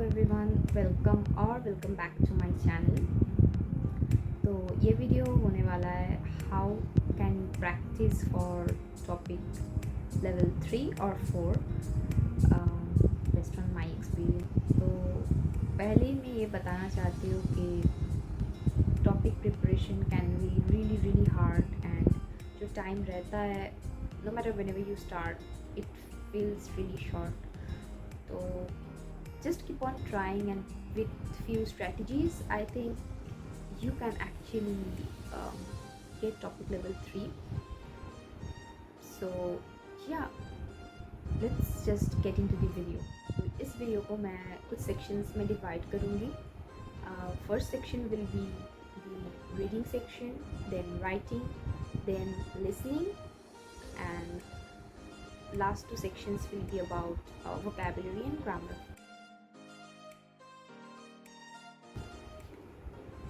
Everyone, welcome back to my channel. तो ये video होने वाला है how can practice for topic level 3 और 4 बेस्ड ऑन माय एक्सपीरियंस। तो पहले ही मैं ये बताना चाहती हूँ कि topic preparation can be really hard, and जो टाइम रहता है no matter whenever you start it feels really short. तो just keep on trying, and with few strategies I think you can actually get topic level 3. So yeah, let's just get into the video. इस video को मैं कुछ sections में divide करूँगी. First section will be the reading section, then writing, then listening, and last two sections will be about vocabulary and grammar.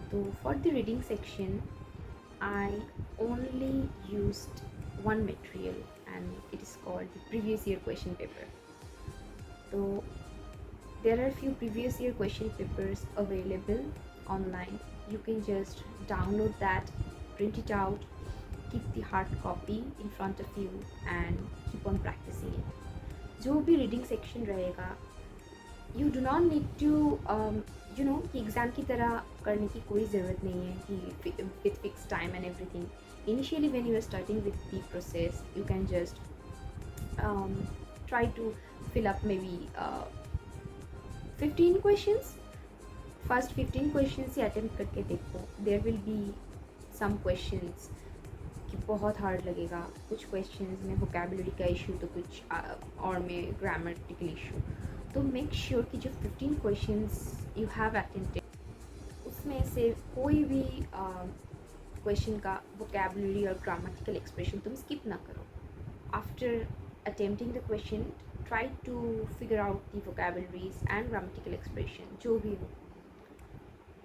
So for the reading section, I only used one material, and it is called the previous year question paper. So there are few previous year question papers available online. You can just download that, print it out, keep the hard copy in front of you and keep on practicing it. जो भी reading section रहेगा, you do not need to कि exam की तरह करने की कोई ज़रूरत नहीं है कि with fix time and everything. Initially when you are starting with the process you can just try to fill up maybe 15 questions. First 15 questions he attempt करके देखो. There will be some questions कि बहुत hard लगेगा, कुछ questions में vocabulary का issue तो कुछ और में ग्रामेटिकल इशू. तो मेक श्योर कि जो 15 क्वेश्चंस यू हैव अटेम्प्टेड उसमें से कोई भी क्वेश्चन का वोकेबुलरी और ग्रामेटिकल एक्सप्रेशन तुम स्किप ना करो. After attempting the question try to figure out the vocabularies and grammatical expression जो भी हो.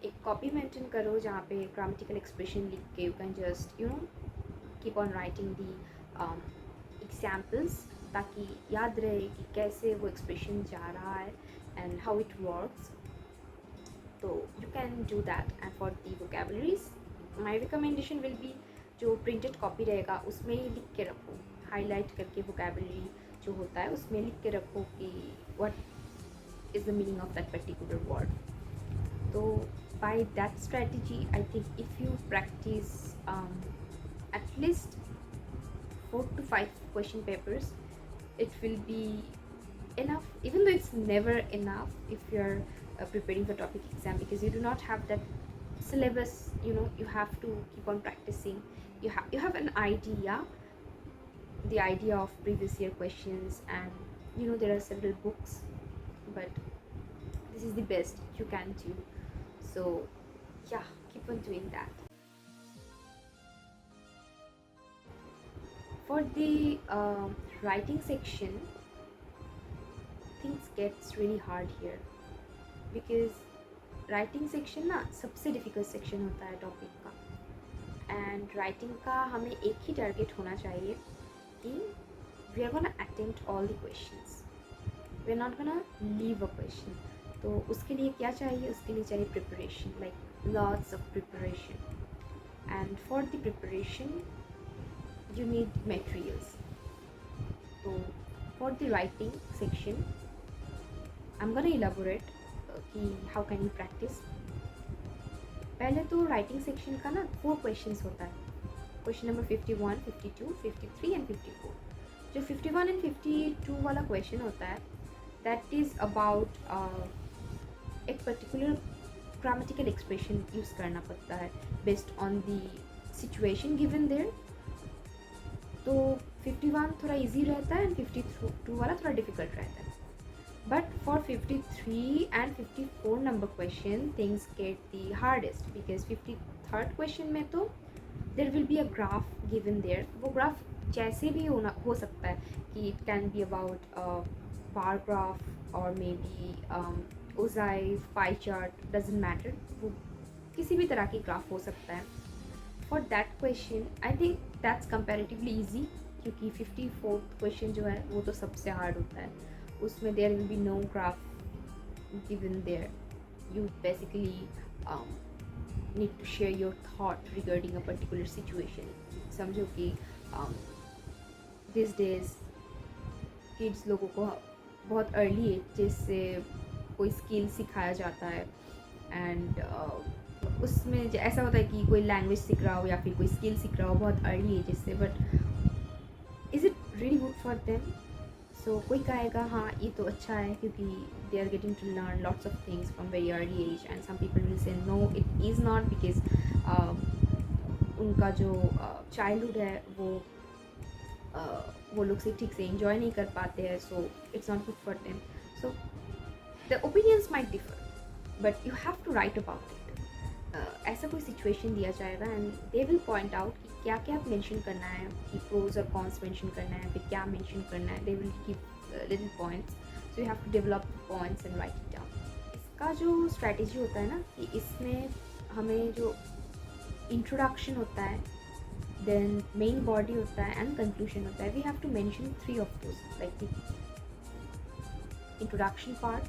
एक कॉपी मेंटेन करो जहाँ पे ग्रामेटिकल एक्सप्रेशन लिख के you can just keep on writing the examples, ताकि याद रहे कि कैसे वो एक्सप्रेशन जा रहा है एंड हाउ इट वर्क्स. तो you can do that. And for the vocabularies my recommendation will be जो प्रिंटेड कॉपी रहेगा उसमें ही लिख के रखो, हाईलाइट करके वोकेबुलरी जो होता है उसमें लिख के रखो कि what is the meaning of that particular word. तो by that strategy I think if you practice at least 4 to 5 question papers, it will be enough, even though it's never enough if you're preparing for topic exam, because you do not have that syllabus. You have to keep on practicing. You have an idea, the idea of previous year questions, and there are several books, but this is the best you can do. So yeah, keep on doing that. For the writing section, things gets really hard here, because writing section ना सबसे difficult section होता है topic का. And writing का हमें एक ही target होना चाहिए कि we are gonna attempt all the questions, we are not gonna leave a question. तो उसके लिए क्या चाहिए? उसके लिए चाहिए preparation, like lots of preparation. And for the preparation you need materials. So for the writing section I'm gonna elaborate कि how can you practice. पहले तो writing section का ना 4 questions होता है. Question number 51, 52, 53 and 54. जो 51 and 52 वाला question होता है that is about एक particular grammatical expression use करना पड़ता है based on the situation given there. तो 51 थोड़ा इजी रहता है एंड 52 वाला थोड़ा डिफ़िकल्ट रहता है. But for 53 and 54 number question things get the hardest, because 53rd question में तो there will be a graph given there. वो ग्राफ जैसे भी हो सकता है कि it can be about bar graph और मे be ogive, pie chart, doesn't matter. वो किसी भी तरह की ग्राफ हो सकता है. For that question I think that's comparatively easy, क्योंकि 54th क्वेश्चन जो है वो तो सबसे हार्ड होता है. उसमें there will be no graph given there. You basically um, need to share your thought regarding a particular situation. समझो कि these days किड्स लोगों को बहुत अर्ली एज से कोई स्किल सिखाया जाता है एंड उसमें ऐसा होता है कि कोई लैंग्वेज सीख रहा हो या फिर कोई स्किल सीख रहा हो बहुत अर्ली एज से, but is it really good for them? So कोई कहेगा हाँ ये तो अच्छा है क्योंकि they are getting to learn lots of things from very early age, and some people will say no it is not, because उनका जो चाइल्डहुड है वो लोग से ठीक से इंजॉय नहीं कर पाते हैं, so it's not good for them. So the opinions might differ but you have to write about it. ऐसा कोई सिचुएशन दिया जाएगा and they will point out कि क्या क्या मेंशन करना है, कि प्रोज और कॉन्स मेंशन करना है, फिर क्या मेंशन करना है. They will give little points, so you have to develop points and write it down. इसका जो स्ट्रैटेजी होता है ना कि इसमें हमें जो इंट्रोडक्शन होता है, देन मेन बॉडी होता है एंड कंक्लूजन होता है. We have to mention 3 of those, like the introduction part,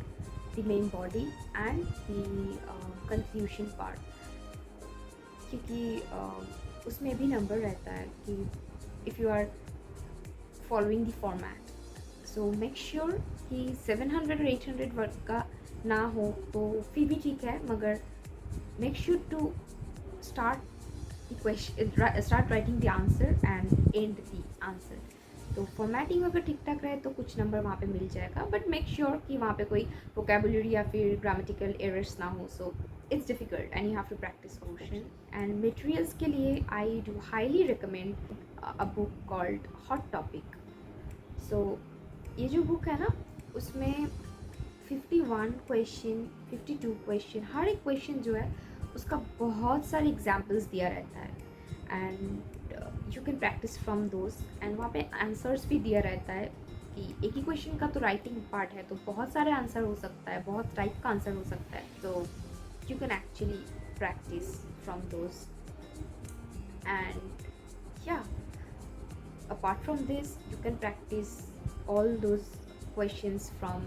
the main body and the conclusion part. क्योंकि उसमें भी नंबर रहता है कि if you are following the format, so make sure कि 700 और 800 वर्ड का ना हो तो फिर भी ठीक है, मगर make sure to start the question, start writing the answer and end the answer. तो फॉर्मेटिंग अगर ठीक ठाक रहे तो कुछ नंबर वहाँ पे मिल जाएगा, बट मेक श्योर कि वहाँ पे कोई वोकेबुलरी या फिर ग्रामेटिकल एरर्स ना हो. So it's difficult and you have to practice question. And materials के लिए I do highly recommend a book called hot topic. So ये जो बुक है ना उसमें 51 क्वेश्चन, 52 क्वेश्चन, हर एक क्वेश्चन जो है उसका बहुत सारे एग्जाम्पल्स दिया रहता है and you can practice from those. And वहाँ पे आंसर्स भी दिया रहता है कि एक ही क्वेश्चन का तो राइटिंग पार्ट है, तो बहुत सारे आंसर हो सकता है, बहुत टाइप का आंसर हो सकता है. तो you can actually practice from those. And या apart from this you can practice all those questions from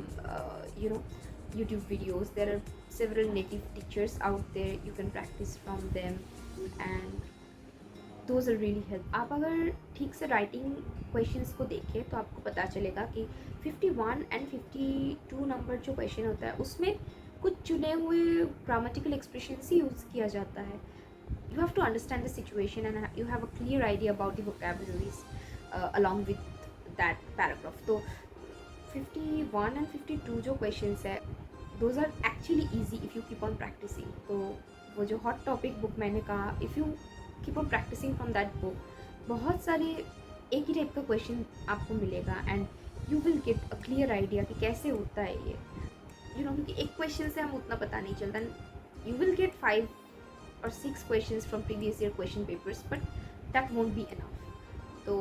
YouTube videos. There are several native teachers out there, you can practice from them and those are really help. आप अगर ठीक से writing questions को देखें तो आपको पता चलेगा कि 51 एंड 52 नंबर जो क्वेश्चन होता है उसमें कुछ चुने हुए ग्रामेटिकल एक्सप्रेशंस ही यूज़ किया जाता है. You have to understand the situation and you have a clear idea about the vocabularies along with that paragraph. तो 51 and 52 जो questions है those are actually easy if you keep on practicing. तो वो जो hot topic book मैंने कहा, if you keep on practicing from that book, बहुत सारे एक ही टाइप का क्वेश्चन आपको मिलेगा and you will get a clear idea कि कैसे होता है ये, क्योंकि एक क्वेश्चन से हम उतना पता नहीं चलता. You will get 5 or 6 questions from previous year question papers, but that won't be enough. So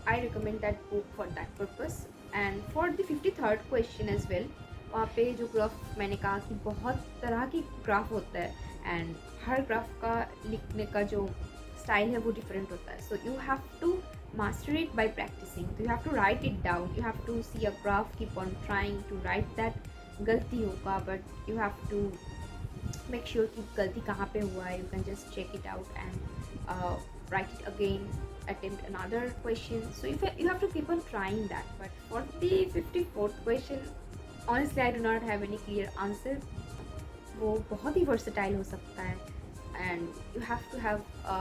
I recommend that book for that purpose. And for the 53rd question as well, वहाँ पे जो graph मैंने कहा कि बहुत तरह की graph होता है एंड हर ग्राफ का लिखने का जो स्टाइल है वो डिफरेंट होता है. So you have to master it by practicing. You have to write it down, you have to see a graph, keep on trying to write that. गलती होगा but you have to make sure कि गलती कहाँ पे हुआ है. You can just check it out and write it again, attempt another question. So you have to keep on trying that. But for the 54th question, honestly I do not have any clear answer. वो बहुत ही versatile हो सकता है and you have to have a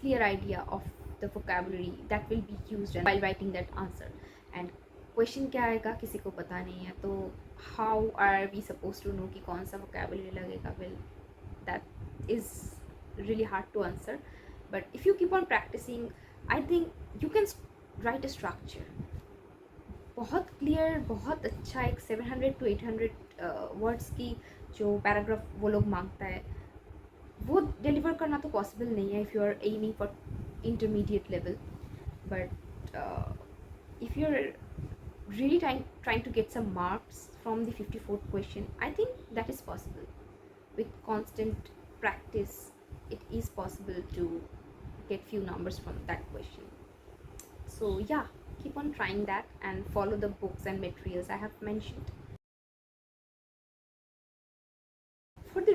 clear idea of the vocabulary that will be used while writing that answer. And question क्या आएगा किसी को पता नहीं है, तो how are we supposed to know कि कौन सा vocabulary लगेगा? Well, that is really hard to answer, but if you keep on practicing I think you can write a structure. बहुत क्लियर, बहुत अच्छा एक 700 to 800 वर्ड्स की जो पैराग्राफ वो लोग मांगता है वो डिलीवर करना तो पॉसिबल नहीं है if you are aiming for intermediate level. But if you are really trying to get some marks from the 54th question, I think that is possible. With constant practice it is possible to get few numbers from that question. So yeah, keep on trying that and follow the books and materials I have mentioned.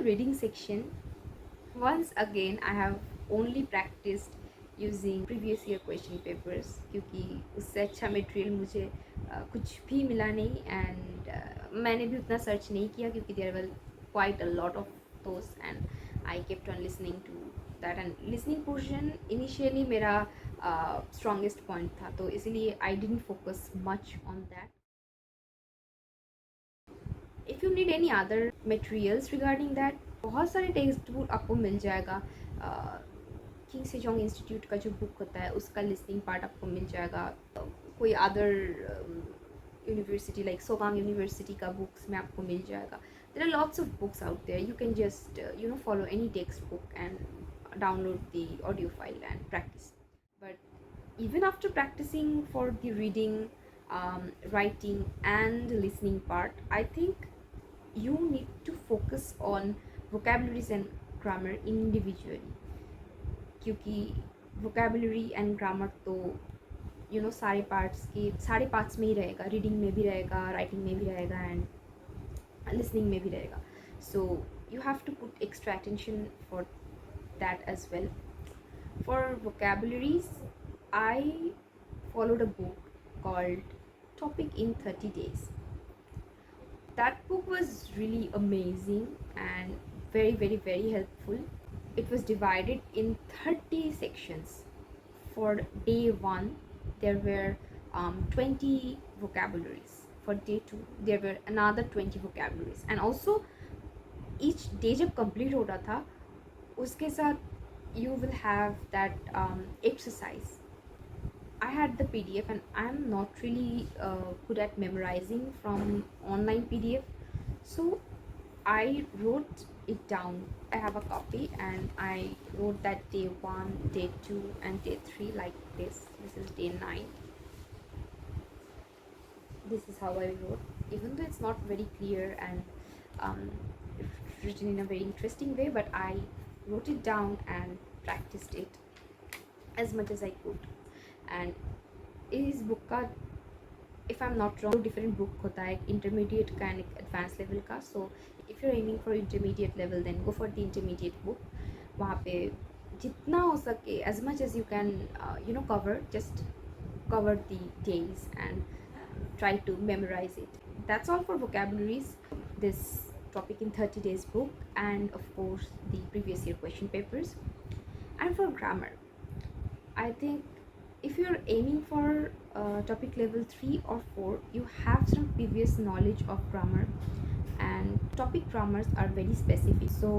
reading section, once again I have only practiced using previous year question papers, क्योंकि उससे अच्छा material मुझे कुछ भी मिला नहीं, and मैंने भी उतना सर्च नहीं किया क्योंकि there were quite a lot of those, and I kept on listening to that, and listening portion initially मेरा स्ट्रॉन्गेस्ट पॉइंट था, तो इसीलिए I didn't focus much on that. If you need any other materials regarding that, बहुत सारे text book आपको मिल जाएगा. King Sejong institute का जो बुक होता है उसका लिसनिंग पार्ट आपको मिल जाएगा. कोई other university like Sogang university का बुक्स में आपको मिल जाएगा. There are lots of books out there. You can just follow any text book and download the audio file and practice. But even after practicing for the reading, writing and listening part, I think you need to focus on vocabularies and grammar individually, क्योंकि vocabulary and grammar तो सारे parts में ही रहेगा. Reading में भी रहेगा, writing में भी रहेगा, एंड लिसनिंग में भी रहेगा. सो you have to put extra attention for that as well. For vocabularies, I followed a book called Topic in 30 Days. That book was really amazing and very, very, very helpful. It was divided in 30 sections. For day 1, there were 20 vocabularies. For day 2, there were another 20 vocabularies. And also, each day जब complete हो रहा था, उसके साथ you will have that exercise. I had the PDF and I'm not really good at memorizing from online PDF, so I wrote it down. I have a copy and I wrote that day 1, day 2 and day 3 like this. This is day 9. This is how I wrote, even though it's not very clear and written in a very interesting way, but I wrote it down and practiced it as much as I could. And इस book का, if I am not wrong, different book होता है, intermediate का and advance level का. So if you are aiming for intermediate level, then go for the intermediate book. वहाँ पे जितना हो सके, as much as you can cover, just cover the days and try to memorize it. That's all for vocabularies, this Topic in 30 Days book, and of course the previous year question papers. And for grammar, I think if you're aiming for topic level 3 or 4, you have some previous knowledge of grammar, and topic grammars are very specific, so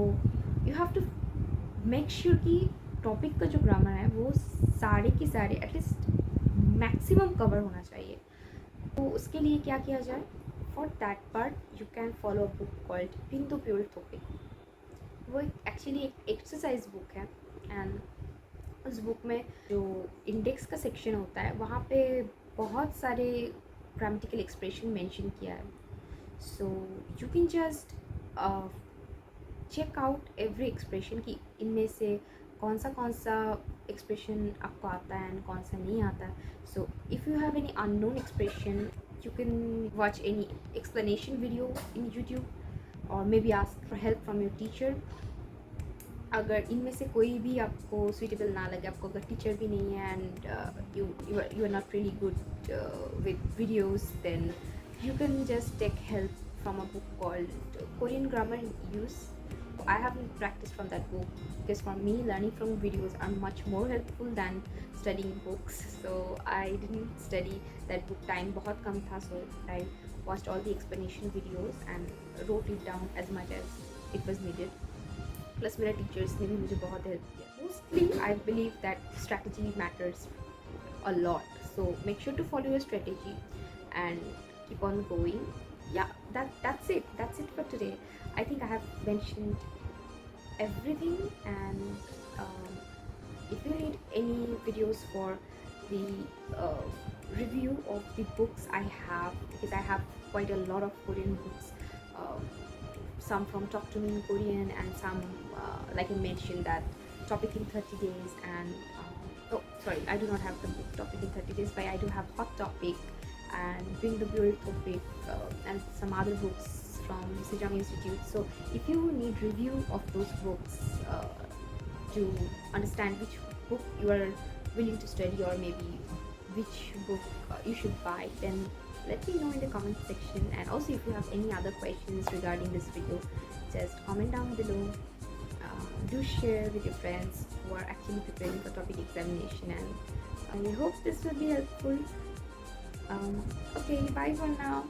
you have to make sure कि topic का जो grammar है वो सारे के सारे at least maximum cover होना चाहिए. तो उसके लिए क्या किया जाए? For that part you can follow a book called बिंदु प्योर टॉपिक. वो एक्चुअली एक एक्सरसाइज बुक है, एंड उस बुक में जो इंडेक्स का सेक्शन होता है वहाँ पे बहुत सारे ग्रामेटिकल एक्सप्रेशन मेंशन किया है. So you can just check out every expression कि इनमें से कौन सा एक्सप्रेशन आपको आता है एंड कौन सा नहीं आता. So if you have any unknown expression, you can watch any explanation video in YouTube or may be ask for help from your teacher. अगर इनमें से कोई भी आपको सुइटेबल ना लगे, आपको अगर टीचर भी नहीं है and you are not really good with videos, then you can just take help from a book called Korean Grammar in Use. I haven't practiced from that book because for me learning from videos are much more helpful than studying books. So I didn't study that book. Time बहुत कम था, so I watched all the explanation videos and wrote it down as much as it was needed. Plus मेरे teachers ने भी मुझे बहुत help किया. Mostly I believe that strategy matters a lot. So make sure to follow your strategy and keep on going. Yeah, that's it for today. I think I have mentioned everything, and if you need any videos for the review of the books I have, because I have quite a lot of Korean books, some from Talk to Me in Korean and some like I mentioned that Topic in 30 Days, and oh sorry, I do not have the book Topic in 30 Days, but I do have Hot Topic and Bring the Beauty Topic and some other books from Sejong Institute. So if you need review of those books to understand which book you are willing to study, or maybe which book you should buy, then let me know in the comment section. And also, if you have any other questions regarding this video, just comment down below. Do share with your friends who are actually preparing for topic examination, and I hope this will be helpful. Okay, bye for now.